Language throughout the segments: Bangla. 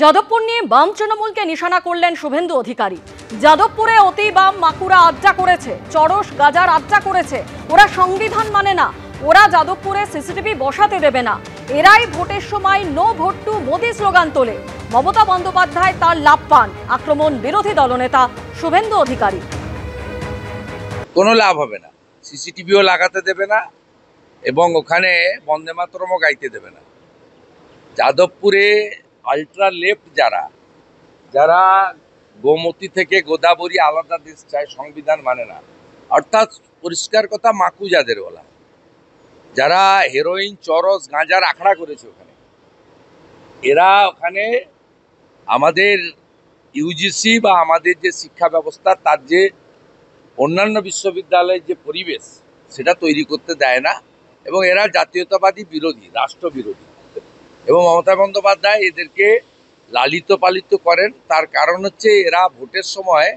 যাদবপুর নিয়ে বাম তৃণমূলকে নিশানা করলেন শুভেন্দু অধিকারী। যাদবপুরে অতি বাম মাকুরা আড্ডা করেছে, চরস গাজার আড্ডা করেছে। ওরা সংবিধান মানে না, ওরা যাদবপুরে সিসিটিভি বসাতে দেবে না। এরাই ভোটের সময় no vote to Modi slogan তোলে। মমতা বন্দ্যোপাধ্যায় তার লাভ পান। আক্রমণ বিরোধী দলনেতা শুভেন্দু অধিকারী। কোনো লাভ হবে না, সিসিটিভিও লাগাতে দেবে না এবং ওখানে বন্দে মাতরমও গাইতে দেবে না। যাদবপুরে আলট্রা লেফট যারা গোমতী থেকে গোদাবরী আলাদা দেশ চায়, সংবিধান মানে না, অর্থাৎ পরিষ্কার কথা মাকু যাদের বলা, যারা হেরোইন চরস গাঁজার আখড়া করেছে ওখানে, এরা ওখানে আমাদের ইউজিসি বা আমাদের যে শিক্ষা ব্যবস্থা তার যে অন্যান্য বিশ্ববিদ্যালয়ের যে পরিবেশ সেটা তৈরি করতে দেয় না এবং এরা জাতীয়তাবাদী বিরোধী, রাষ্ট্রবিরোধী। এবং মমতা বন্দ্যোপাধ্যায় এদেরকে লালিত পালিত করেন। তার কারণ হচ্ছে এরা ভোটের সময়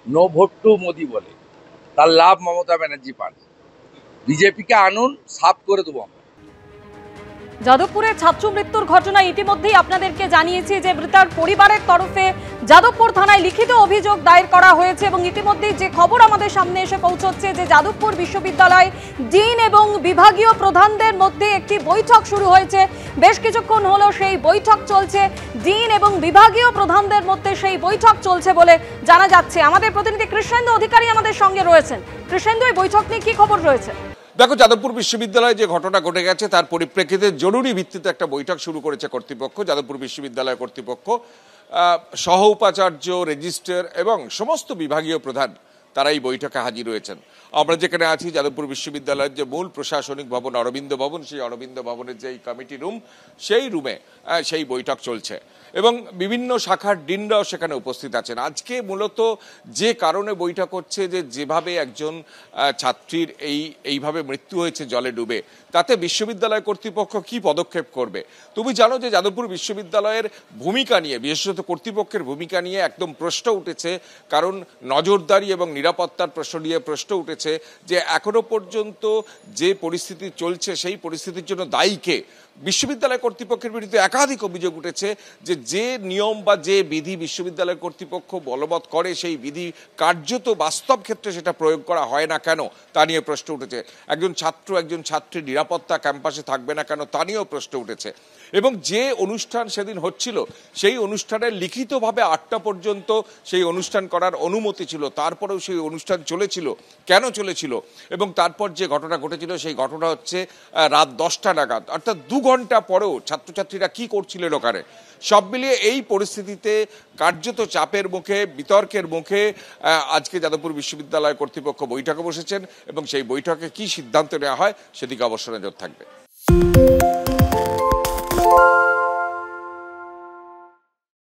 নো ভোট টু মোদি বলে, তার লাভ মমতা ব্যানার্জি পান। বিজেপিকে আনুন, সাফ করে দেবো। যাদবপুরের ছাত্র মৃত্যুর ঘটনা ইতিমধ্যেই আপনাদেরকে জানিয়েছি যে মৃতার পরিবারের তরফে যাদবপুর থানায় লিখিত অভিযোগ দায়ের করা হয়েছে এবং ইতিমধ্যেই যে খবর আমাদের সামনে এসে পৌঁছচ্ছে যে যাদবপুর বিশ্ববিদ্যালয় ডিন এবং বিভাগীয় প্রধানদের মধ্যে একটি বৈঠক শুরু হয়েছে। বেশ কিছুক্ষণ হলো সেই বৈঠক চলছে, ডিন এবং বিভাগীয় প্রধানদের মধ্যে সেই বৈঠক চলছে বলে জানা যাচ্ছে। আমাদের প্রতিনিধি কৃষ্ণেন্দু অধিকারী আমাদের সঙ্গে রয়েছেন। কৃষ্ণেন্দু, এই বৈঠক নিয়ে কি খবর রয়েছে? দেখো, যাদবপুর বিশ্ববিদ্যালয়ে যে ঘটনা ঘটে গেছে তার পরিপ্রেক্ষিতে জরুরি ভিত্তিতে একটা বৈঠক শুরু করেছে কর্তৃপক্ষ। যাদবপুর বিশ্ববিদ্যালয় কর্তৃপক্ষ সহ উপাচার্য, রেজিস্ট্রার এবং সমস্ত বিভাগীয় প্রধান তারা এই বৈঠকে হাজির হয়েছেন। আমরা যেখানে আছি যাদবপুর বিশ্ববিদ্যালয়ের যে মূল প্রশাসনিক ভবন অরবিন্দ ভবন, সেই অরবিন্দ ভবনের যে কমিটি রুম, সেই রুমে সেই বৈঠক চলছে এবং বিভিন্ন শাখার ডিনরাও সেখানে উপস্থিত আছেন। আজকে মূলত যে কারণে বৈঠক হচ্ছে যে যেভাবে একজন ছাত্রীর এইভাবে মৃত্যু হয়েছে জলে ডুবে, তাতে বিশ্ববিদ্যালয় কর্তৃপক্ষ কি পদক্ষেপ করবে। তুমি জানো যে যাদবপুর বিশ্ববিদ্যালয়ের ভূমিকা নিয়ে, বিশেষত কর্তৃপক্ষের ভূমিকা নিয়ে একদম প্রশ্ন উঠেছে, কারণ নজরদারি এবং নিরাপত্তার প্রশ্ন নিয়ে প্রশ্ন উঠেছে যে এখনো পর্যন্ত যে পরিস্থিতি চলছে সেই পরিস্থিতির জন্য দায়ী কে। বিশ্ববিদ্যালয় কর্তৃপক্ষের বিরুদ্ধে একাধিক অভিযোগ উঠেছে যে নিয়ম বা যে বিধি বিশ্ববিদ্যালয় কর্তৃপক্ষ বলবৎ করে, সেই বিধি কার্যত বাস্তব ক্ষেত্রে সেটা প্রয়োগ করা হয় না কেন তা নিয়ে প্রশ্ন উঠেছে। একজন ছাত্রীর নিরাপত্তা ক্যাম্পাসে থাকবে না কেন তা নিয়েও প্রশ্ন উঠেছে। এবং যে অনুষ্ঠান সেদিন হচ্ছিল সেই অনুষ্ঠানের লিখিতভাবে 8টা পর্যন্ত সেই অনুষ্ঠান করার অনুমতি ছিল, তারপরেও সেই অনুষ্ঠান চলেছিল, কেন চলেছিল? এবং তারপর যে ঘটনা ঘটেছিল সেই ঘটনা হচ্ছে রাত 10টা নাগাদ, অর্থাৎ 2 ঘন্টা পরেও ছাত্রছাত্রীরা কি করছিলেন ওখানে। সব মিলিয়ে এই পরিস্থিতিতে কার্যত চাপের মুখে, বিতর্কের মুখে আজকে যাদবপুর বিশ্ববিদ্যালয় কর্তৃপক্ষ বৈঠকে বসেছেন এবং সেই বৈঠকে কি সিদ্ধান্ত নেওয়া হয় সেদিকে অবশ্য নজর থাকবে।